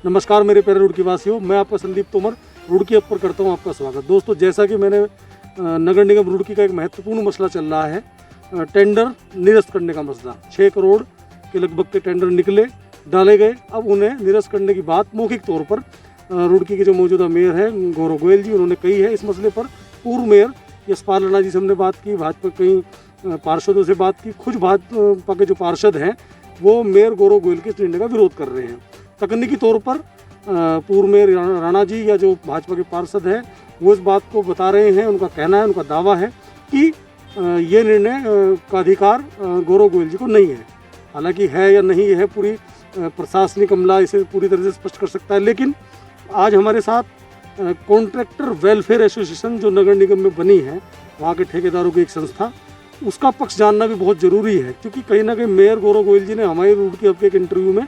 नमस्कार मेरे प्यारे रुड़की वासियों, मैं आपका संदीप तोमर रुड़की अप पर करता हूं आपका स्वागत। दोस्तों, जैसा कि मैंने नगर निगम रुड़की का एक महत्वपूर्ण मसला चल रहा है, टेंडर निरस्त करने का मसला। 6 करोड़ के लगभग के टेंडर निकले, डाले गए। अब उन्हें निरस्त करने की बात मौखिक तौर पर रुड़की के जो मौजूदा मेयर हैं गौरव गोयल जी, उन्होंने कही है। इस मसले पर पूर्व मेयर यशपाल राणा जी से हमने बात की, भाजपा कई पार्षदों से बात की। कुछ भाजपा के जो पार्षद हैं वो मेयर गौरव गोयल के इस निर्णय का विरोध कर रहे हैं। तकनीकी तौर पर पूर्व मेयर राणा जी या जो भाजपा के पार्षद हैं वो इस बात को बता रहे हैं, उनका कहना है, उनका दावा है कि ये निर्णय का अधिकार गौरव गोयल जी को नहीं है। हालांकि है या नहीं है, पूरी प्रशासनिक अमला इसे पूरी तरह से स्पष्ट कर सकता है। लेकिन आज हमारे साथ कॉन्ट्रैक्टर वेलफेयर एसोसिएशन जो नगर निगम में बनी है, वहाँ के ठेकेदारों की एक संस्था, उसका पक्ष जानना भी बहुत ज़रूरी है। क्योंकि कहीं ना कहीं मेयर गौरव गोयल जी ने हमारी रुड़की अप के एक इंटरव्यू में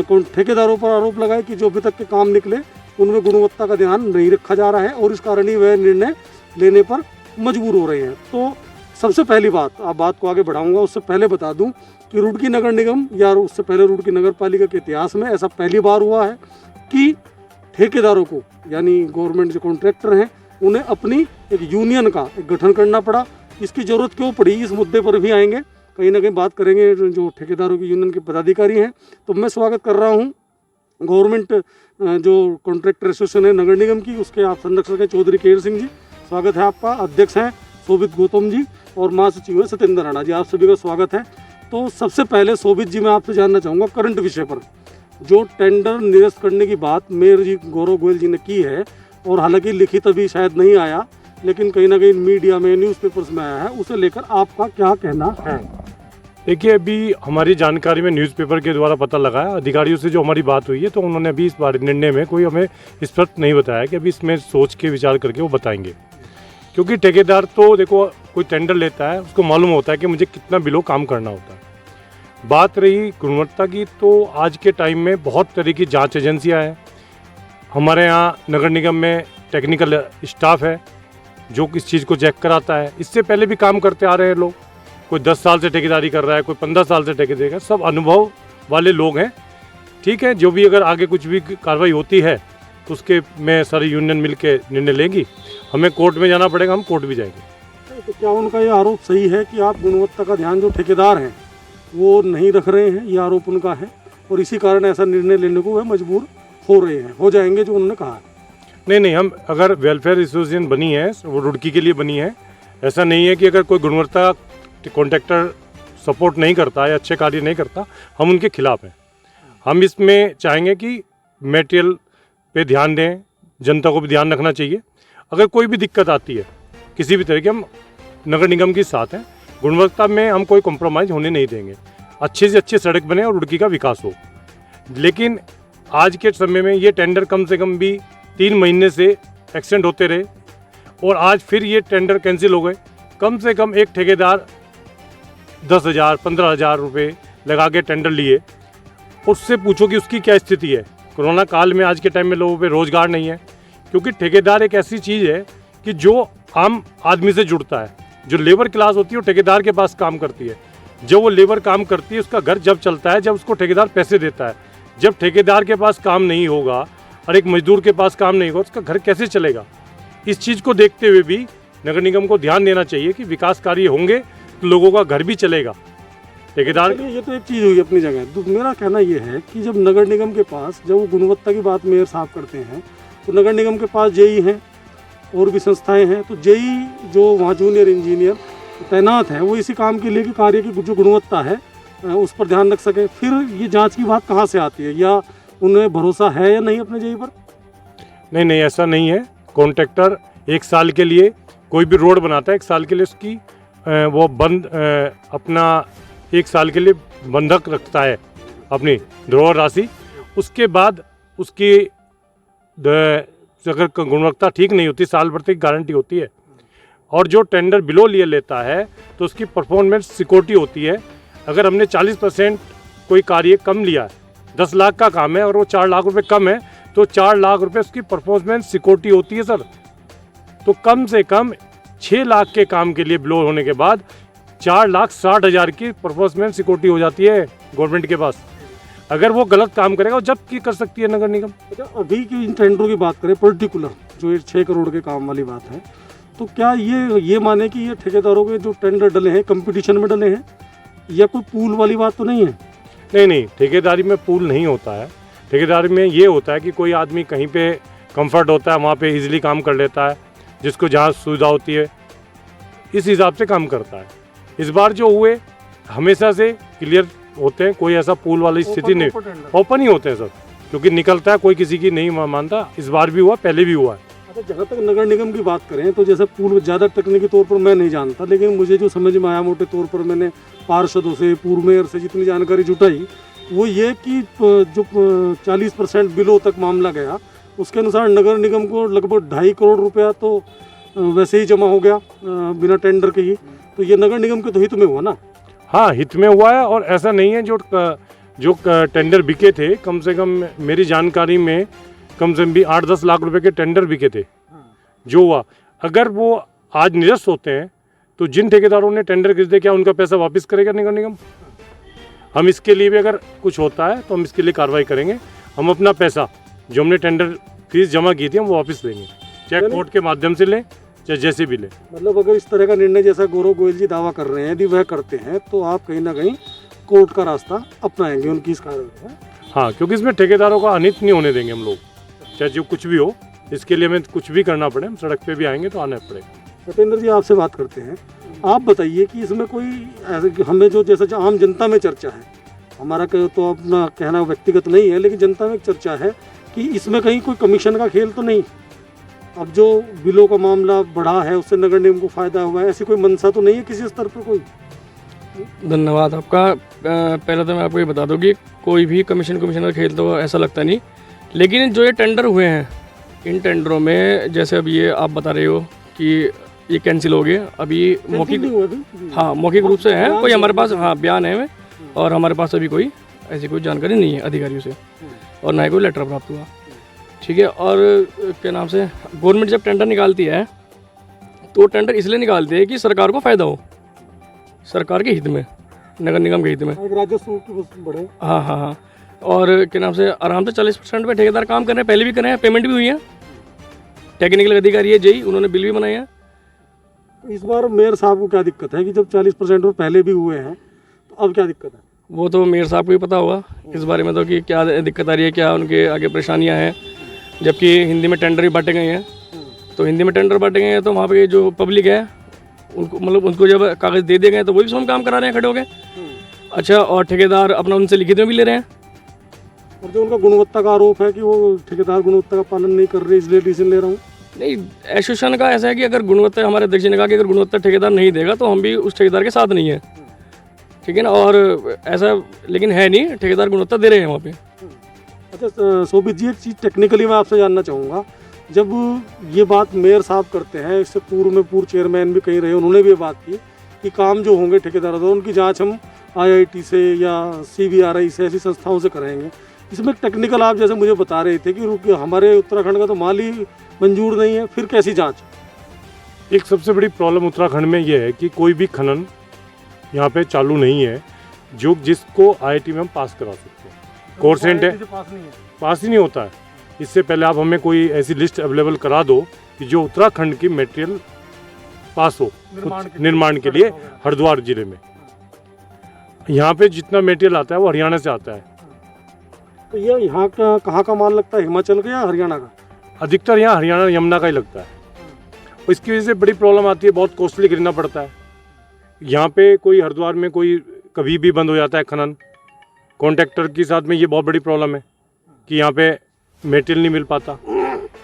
ठेकेदारों पर आरोप लगाया कि जो अभी तक के काम निकले उनमें गुणवत्ता का ध्यान नहीं रखा जा रहा है और इस कारण ही वह निर्णय लेने पर मजबूर हो रहे हैं। तो सबसे पहली बात, आप बात को आगे बढ़ाऊंगा, उससे पहले बता दूं कि रुड़की नगर निगम या उससे पहले रुड़की नगर पालिका के इतिहास में ऐसा पहली बार हुआ है कि ठेकेदारों को, यानी गवर्नमेंट जो कॉन्ट्रैक्टर हैं, उन्हें अपनी एक यूनियन का एक गठन करना पड़ा। इसकी ज़रूरत क्यों पड़ी, इस मुद्दे पर भी आएंगे, कहीं ना कहीं बात करेंगे जो ठेकेदारों की यूनियन के पदाधिकारी हैं। तो मैं स्वागत कर रहा हूं गवर्नमेंट जो कॉन्ट्रैक्टर एसोसिएशन है नगर निगम की, उसके आप संरक्षक हैं चौधरी केर सिंह जी, स्वागत है आपका। अध्यक्ष हैं शोभित गौतम जी और महासचिव हैं सत्येंद्र राणा जी, आप सभी का स्वागत है। तो सबसे पहले शोभित जी, मैं आपसे जानना चाहूँगा करंट विषय पर, जो टेंडर निरस्त करने की बात मेयर जी गौरव गोयल जी ने की है, और हालांकि लिखित अभी शायद नहीं आया, लेकिन कहीं ना कहीं मीडिया में न्यूज़पेपर्स में आया है, उसे लेकर आपका क्या कहना है? देखिए, अभी हमारी जानकारी में न्यूज़पेपर के द्वारा पता लगा है, अधिकारियों से जो हमारी बात हुई है, तो उन्होंने अभी इस बारे निर्णय में कोई हमें स्पष्ट नहीं बताया कि अभी इसमें सोच के विचार करके वो बताएंगे। क्योंकि ठेकेदार तो देखो, कोई टेंडर लेता है उसको मालूम होता है कि मुझे कितना बिलो काम करना होता है। बात रही गुणवत्ता की, तो आज के टाइम में बहुत तरह की जाँच एजेंसियाँ हैं। हमारे यहाँ नगर निगम में टेक्निकल स्टाफ है जो इस चीज़ को चेक कराता है। इससे पहले भी काम करते आ रहे हैं लोग, कोई 10 साल से ठेकेदारी कर रहा है, कोई 15 साल से ठेकेदारी कर, सब अनुभव वाले लोग हैं। ठीक है, जो भी अगर आगे कुछ भी कार्रवाई होती है तो उसके में सारी यूनियन मिल के निर्णय लेगी। हमें कोर्ट में जाना पड़ेगा, हम कोर्ट भी जाएंगे। तो क्या उनका ये आरोप सही है कि आप गुणवत्ता का ध्यान जो ठेकेदार हैं वो नहीं रख रहे हैं? ये आरोप उनका है और इसी कारण ऐसा निर्णय लेने को वह मजबूर हो रहे हैं, हो जाएंगे जो उन्होंने कहा है। नहीं, हम अगर वेलफेयर एसोसिएशन बनी है वो रुड़की के लिए बनी है। ऐसा नहीं है कि अगर कोई गुणवत्ता कॉन्ट्रैक्टर सपोर्ट नहीं करता या अच्छे कार्य नहीं करता, हम उनके खिलाफ हैं। हम इसमें चाहेंगे कि मटेरियल पे ध्यान दें, जनता को भी ध्यान रखना चाहिए। अगर कोई भी दिक्कत आती है किसी भी तरह की, हम नगर निगम के साथ हैं। गुणवत्ता में हम कोई कॉम्प्रोमाइज़ होने नहीं देंगे। अच्छे से अच्छी सड़क बने और रुड़की का विकास हो। लेकिन आज के समय में ये टेंडर कम से कम भी 3 महीने से एक्सटेंड होते रहे और आज फिर ये टेंडर कैंसिल हो गए। कम से कम एक ठेकेदार 10,000 15,000 रुपये लगा के टेंडर लिए, उससे पूछो कि उसकी क्या स्थिति है। कोरोना काल में आज के टाइम में लोगों पे रोज़गार नहीं है, क्योंकि ठेकेदार एक ऐसी चीज़ है कि जो आम आदमी से जुड़ता है। जो लेबर क्लास होती है वो ठेकेदार के पास काम करती है। जब वो लेबर काम करती है, उसका घर जब चलता है जब उसको ठेकेदार पैसे देता है। जब ठेकेदार के पास काम नहीं होगा और एक मजदूर के पास काम नहीं होगा, उसका घर कैसे चलेगा? इस चीज़ को देखते हुए भी नगर निगम को ध्यान देना चाहिए कि विकास कार्य होंगे तो लोगों का घर भी चलेगा। ठेकेदार ये तो एक चीज़ हुई अपनी जगह। तो मेरा कहना ये है कि जब नगर निगम के पास, जब वो गुणवत्ता की बात मेयर साहब करते हैं, तो नगर निगम के पास जेई हैं और भी संस्थाएं हैं। तो जेई जो वहाँ जूनियर इंजीनियर तैनात हैं, वो इसी काम के लिए कि कार्य की जो गुणवत्ता है उस पर ध्यान रख सके। फिर ये जाँच की बात कहाँ से आती है, या उन्हें भरोसा है या नहीं अपने जेई पर? नहीं, ऐसा नहीं है। कॉन्ट्रैक्टर 1 साल के लिए कोई भी रोड बनाता है, 1 साल के लिए उसकी वो बंद अपना 1 साल के लिए बंधक रखता है अपनी धरोहर राशि। उसके बाद उसकी अगर गुणवत्ता ठीक नहीं होती, साल भर तक गारंटी होती है। और जो टेंडर बिलो लिए लेता है तो उसकी परफॉर्मेंस सिक्योरिटी होती है। अगर हमने 40% कोई कार्य कम लिया है, 10 लाख का काम है और वो 4 लाख रुपए कम है, तो 4 लाख रुपए उसकी परफॉर्मेंस सिक्योरिटी होती है सर। तो कम से कम 6 लाख के काम के लिए बिलो होने के बाद 4,60,000 की परफॉर्मेंस सिक्योरिटी हो जाती है गवर्नमेंट के पास। अगर वो गलत काम करेगा वो जब्त की कर सकती है नगर निगम। अच्छा, अभी की इन टेंडरों की बात करें पर्टिकुलर, जो ये 6 करोड़ के काम वाली बात है, तो क्या ये माने कि ये ठेकेदारों के जो टेंडर डले हैं कंपटीशन में डले हैं, या कोई पूल वाली बात तो नहीं है? नहीं, ठेकेदारी में पूल नहीं होता है। ठेकेदारी में ये होता है कि कोई आदमी कहीं पे कंफर्ट होता है वहाँ पे इजीली काम कर लेता है, जिसको जहाँ सुविधा होती है इस हिसाब से काम करता है। इस बार जो हुए हमेशा से क्लियर होते हैं, कोई ऐसा पूल वाली स्थिति नहीं, ओपन ही होते हैं सब, क्योंकि निकलता है, कोई किसी की नहीं मानता। इस बार भी हुआ, पहले भी हुआ है। अच्छा, जहाँ तक नगर निगम की बात करें तो जैसे पूल ज़्यादा तकनीकी तौर पर मैं नहीं जानता, लेकिन मुझे जो समझ में आया मोटे तौर पर, मैंने पार्षदों से, पूर्व मेयर से जितनी जानकारी जुटाई, वो ये कि जो 40% बिलों तक मामला गया, उसके अनुसार नगर निगम को लगभग 2.5 करोड़ रुपया तो वैसे ही जमा हो गया बिना टेंडर के ही। तो ये नगर निगम के तो हित में हुआ ना? हाँ, हित में हुआ है। और ऐसा नहीं है जो टेंडर बिके थे, कम से कम मेरी जानकारी में कम से कम भी 8-10 लाख रुपए के टेंडर बिके थे जो हुआ। अगर वो आज निरस्त होते हैं तो जिन ठेकेदारों ने टेंडर खरीदे, क्या उनका पैसा वापस करेगा नगर निगम? हम इसके लिए भी अगर कुछ होता है तो हम इसके लिए कार्रवाई करेंगे। हम अपना पैसा जो हमने टेंडर फीस जमा की थी हम वो वापस लेंगे, चाहे कोर्ट के माध्यम से लें, चाहे जैसे भी लें। मतलब अगर इस तरह का निर्णय जैसा गौरव गोयल जी दावा कर रहे हैं, यदि वह करते हैं तो आप कहीं ना कहीं कोर्ट का रास्ता अपनाएंगे उनकी इस कार्रवाई में? हाँ, क्योंकि इसमें ठेकेदारों का अनित नहीं होने देंगे हम लोग, चाहे जो कुछ भी हो। इसके लिए हमें कुछ भी करना पड़े, हम सड़क पे भी आएंगे तो आना पड़ेगा। सत्येंद्र जी, आपसे बात करते हैं। आप बताइए कि इसमें कोई हमें जो जैसा आम जनता में चर्चा है, हमारा तो अपना कहना व्यक्तिगत नहीं है, लेकिन जनता में एक चर्चा है कि इसमें कहीं कोई कमीशन का खेल तो नहीं? अब जो बिलों का मामला बढ़ा है उससे नगर निगम को फायदा हुआ है, ऐसी कोई मंशा तो नहीं है किसी स्तर पर कोई? धन्यवाद आपका। पहले तो मैं आपको ये बता दूं कि कोई भी कमीशन का खेल तो ऐसा लगता नहीं, लेकिन जो ये टेंडर हुए हैं, इन टेंडरों में जैसे अब ये आप बता रहे हो कि ये कैंसिल हो गए, अभी मौखिक रूप से है, कोई हमारे पास बयान है और हमारे पास अभी कोई ऐसी कोई जानकारी नहीं है अधिकारियों से, और ना ही कोई लेटर प्राप्त हुआ। ठीक है। और क्या नाम से गवर्नमेंट जब टेंडर निकालती है तो टेंडर इसलिए निकालती है कि सरकार को फ़ायदा हो, सरकार के हित में, नगर निगम के हित में, राजस्व बढ़े। हाँ। और क्या नाम से आराम से 40% पे ठेकेदार काम कर रहे हैं, पहले भी कर रहे हैं, पेमेंट भी हुई है। टेक्निकल अधिकारी है जेई, उन्होंने बिल भी बनाए हैं। इस बार मेयर साहब को क्या दिक्कत है कि जब 40% में पहले भी हुए हैं, तो अब क्या दिक्कत है? वो तो मेयर साहब को ही पता होगा इस बारे में तो कि क्या दिक्कत आ रही है, क्या उनके आगे परेशानियां हैं। जबकि हिंदी में टेंडर भी बांटे गए हैं, तो हिंदी में टेंडर बांटे गए हैं तो वहाँ पे जो पब्लिक है उनको, मतलब उनको जब कागज़ दे दिए गए तो वो भी स्वयं काम करा रहे हैं खड़े हो गए। अच्छा, और ठेकेदार अपना उनसे लिखित में भी ले रहे हैं। और जो उनका गुणवत्ता का आरोप है कि वो ठेकेदार गुणवत्ता का पालन नहीं कर रहे, इसलिए डिसीजन ले रहा हूँ। नहीं, एसोसिएशन का ऐसा है कि अगर गुणवत्ता, हमारे अध्यक्ष ने कहा कि अगर गुणवत्ता ठेकेदार नहीं देगा तो हम भी उस ठेकेदार के साथ नहीं है। ठीक है ना। और ऐसा लेकिन है नहीं, ठेकेदार गुणवत्ता दे रहे हैं वहाँ पे। अच्छा शोभित जी, एक चीज़ टेक्निकली मैं आपसे जानना चाहूँगा। जब ये बात मेयर साहब करते हैं, इससे पूर्व चेयरमैन भी कहीं रहे, उन्होंने भी ये बात की कि काम जो होंगे ठेकेदारों द्वारा उनकी जाँच हम IIT से या CBRI से, ऐसी संस्थाओं से कराएंगे। इसमें टेक्निकल आप जैसे मुझे बता रहे थे कि हमारे उत्तराखंड का तो माल ही मंजूर नहीं है, फिर कैसी जाँच? एक सबसे बड़ी प्रॉब्लम उत्तराखंड में ये है कि कोई भी खनन यहाँ पे चालू नहीं है जो जिसको IIT में हम पास करा सकते हैं। कोर्स है, पास ही नहीं होता है। इससे पहले आप हमें कोई ऐसी लिस्ट अवेलेबल करा दो कि जो उत्तराखंड की मटेरियल पास हो निर्माण के लिए हरिद्वार जिले में। यहाँ पे जितना मटेरियल आता है वो हरियाणा से आता है। तो ये यहाँ का कहाँ का माल लगता है, हिमाचल का या हरियाणा का? अधिकतर यहाँ हरियाणा यमुना का ही लगता है। और इसकी वजह से बड़ी प्रॉब्लम आती है, बहुत कॉस्टली खरीदना पड़ता है। यहाँ पे कोई हरिद्वार में कोई कभी भी बंद हो जाता है खनन, कॉन्ट्रैक्टर के साथ में ये बहुत बड़ी प्रॉब्लम है कि यहाँ पे मटेरियल नहीं मिल पाता।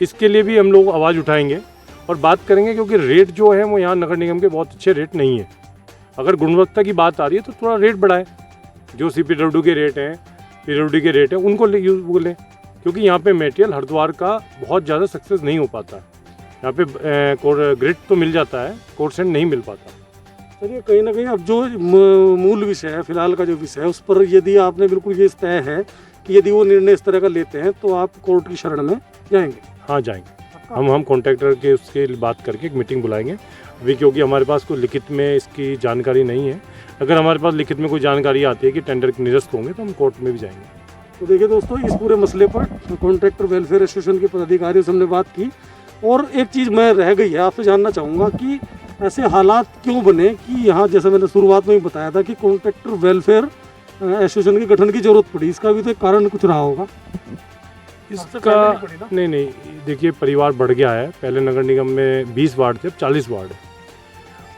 इसके लिए भी हम लोग आवाज़ उठाएंगे और बात करेंगे, क्योंकि रेट जो है वो यहाँ नगर निगम के बहुत अच्छे रेट नहीं है। अगर गुणवत्ता की बात आ रही है तो थोड़ा रेट बढ़ाए, जो CPWD के रेट हैं, PWD के रेट हैं, उनको यूज लें, क्योंकि यहाँ पे मटेरियल हरिद्वार का बहुत ज़्यादा सक्सेस नहीं हो पाता है। यहाँ पे ग्रिड तो मिल जाता है, कोर्सेंट नहीं मिल पाता। चलिए, कहीं ना कहीं अब जो मूल विषय है, फिलहाल का जो विषय है, उस पर यदि आपने बिल्कुल ये तय है कि यदि वो निर्णय इस तरह का लेते हैं तो आप कोर्ट की शरण में जाएंगे? हाँ, जाएंगे। हम कॉन्ट्रैक्टर के उसके बात करके एक मीटिंग बुलाएंगे अभी, क्योंकि हमारे पास कोई लिखित में इसकी जानकारी नहीं है। अगर हमारे पास लिखित में कोई जानकारी आती है कि टेंडर निरस्त होंगे तो हम कोर्ट में भी जाएंगे। तो देखिए दोस्तों, इस पूरे मसले पर कॉन्ट्रैक्टर वेलफेयर एसोसिएशन के पदाधिकारियों से हमने बात की। और एक चीज़ मैं रह गई है, आपसे जानना चाहूँगा कि ऐसे हालात क्यों बने कि यहाँ, जैसे मैंने शुरुआत में ही बताया था कि कॉन्ट्रैक्टर वेलफेयर एसोसिएशन के गठन की जरूरत पड़ी। इसका भी तो एक कारण कुछ रहा होगा। इसका नहीं, देखिए परिवार बढ़ गया है। पहले नगर निगम में 20 वार्ड थे, अब 40 वार्ड है।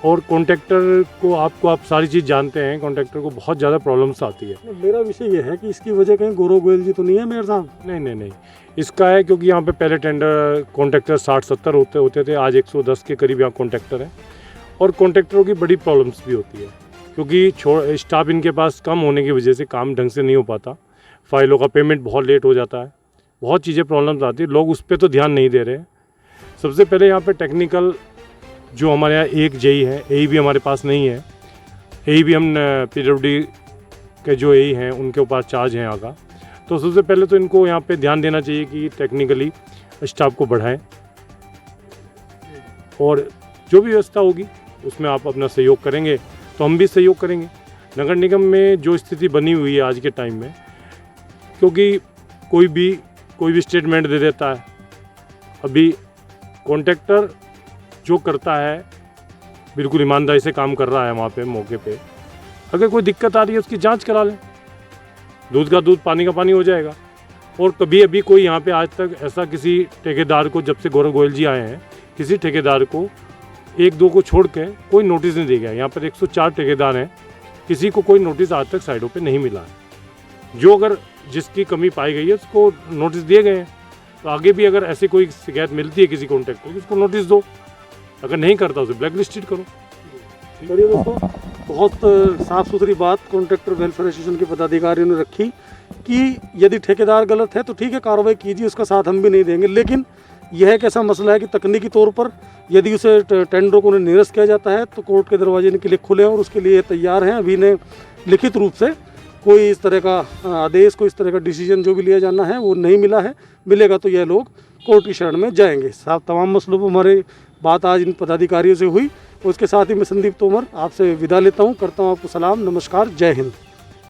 और कॉन्ट्रैक्टर को आप सारी चीज़ जानते हैं, कॉन्ट्रैक्टर को बहुत ज़्यादा प्रॉब्लम्स आती है। मेरा विषय ये है कि इसकी वजह कहीं गौरव गोयल जी तो नहीं है मेयर साहब? नहीं, इसका है क्योंकि यहाँ पे पहले टेंडर कॉन्ट्रैक्टर 60-70 होते थे, आज 110 के करीब यहाँ कॉन्ट्रैक्टर हैं। और कॉन्ट्रैक्टरों की बड़ी प्रॉब्लम्स भी होती है क्योंकि स्टाफ इनके पास कम होने की वजह से काम ढंग से नहीं हो पाता, फाइलों का पेमेंट बहुत लेट हो जाता है, बहुत चीज़ें प्रॉब्लम्स आती है। लोग उस पर तो ध्यान नहीं दे रहे हैं। सबसे पहले यहाँ पे टेक्निकल जो हमारे यहाँ एक जेई है, एई भी हमारे पास नहीं है। एई भी हम PWD के जो एई हैं उनके ऊपर चार्ज हैं यहाँ का। तो सबसे पहले तो इनको यहाँ पे ध्यान देना चाहिए कि टेक्निकली स्टाफ को बढ़ाएं और जो भी व्यवस्था होगी उसमें आप अपना सहयोग करेंगे तो हम भी सहयोग करेंगे। नगर निगम में जो स्थिति बनी हुई है आज के टाइम में, क्योंकि कोई भी स्टेटमेंट दे देता है। अभी कॉन्ट्रैक्टर जो करता है बिल्कुल ईमानदारी से काम कर रहा है वहाँ पे मौके पे। अगर कोई दिक्कत आ रही है उसकी जांच करा लें, दूध का दूध पानी का पानी हो जाएगा। और कभी अभी कोई यहाँ पे आज तक ऐसा किसी ठेकेदार को, जब से गौरव गोयल जी आए हैं, किसी ठेकेदार को 1-2 को छोड़ के कोई नोटिस नहीं दिया गया। यहाँ पर 104 ठेकेदार हैं, किसी को कोई नोटिस आज तक साइडों पे नहीं मिला है। जो अगर जिसकी कमी पाई गई है उसको नोटिस दिए गए हैं। तो आगे भी अगर ऐसी कोई शिकायत मिलती है किसी कॉन्ट्रैक्टर की, उसको नोटिस दो। अगर नहीं करता उसे ब्लैक लिस्टेड करो। चलिए दोस्तों, बहुत साफ़ सुथरी बात कॉन्ट्रैक्टर वेलफेयर एसोसिएशन के पदाधिकारियों ने रखी कि यदि ठेकेदार गलत है तो ठीक है, कार्रवाई कीजिए, उसका साथ हम भी नहीं देंगे। लेकिन यह एक ऐसा मसला है कि तकनीकी तौर पर यदि उसे टेंडरों को निरस्त किया जाता है तो कोर्ट के दरवाजे इनके लिए खुले हैं और उसके लिए तैयार हैं। अभी ने लिखित रूप से कोई इस तरह का आदेश, कोई इस तरह का डिसीजन जो भी लिया जाना है वो नहीं मिला है। मिलेगा तो यह लोग कोर्ट की शरण में जाएंगे। साहब, तमाम मसलों पर हमारी बात आज इन पदाधिकारियों से हुई। उसके साथ ही मैं संदीप तोमर आपसे विदा लेता हूँ, करता हूँ आपको सलाम, नमस्कार, जय हिंद।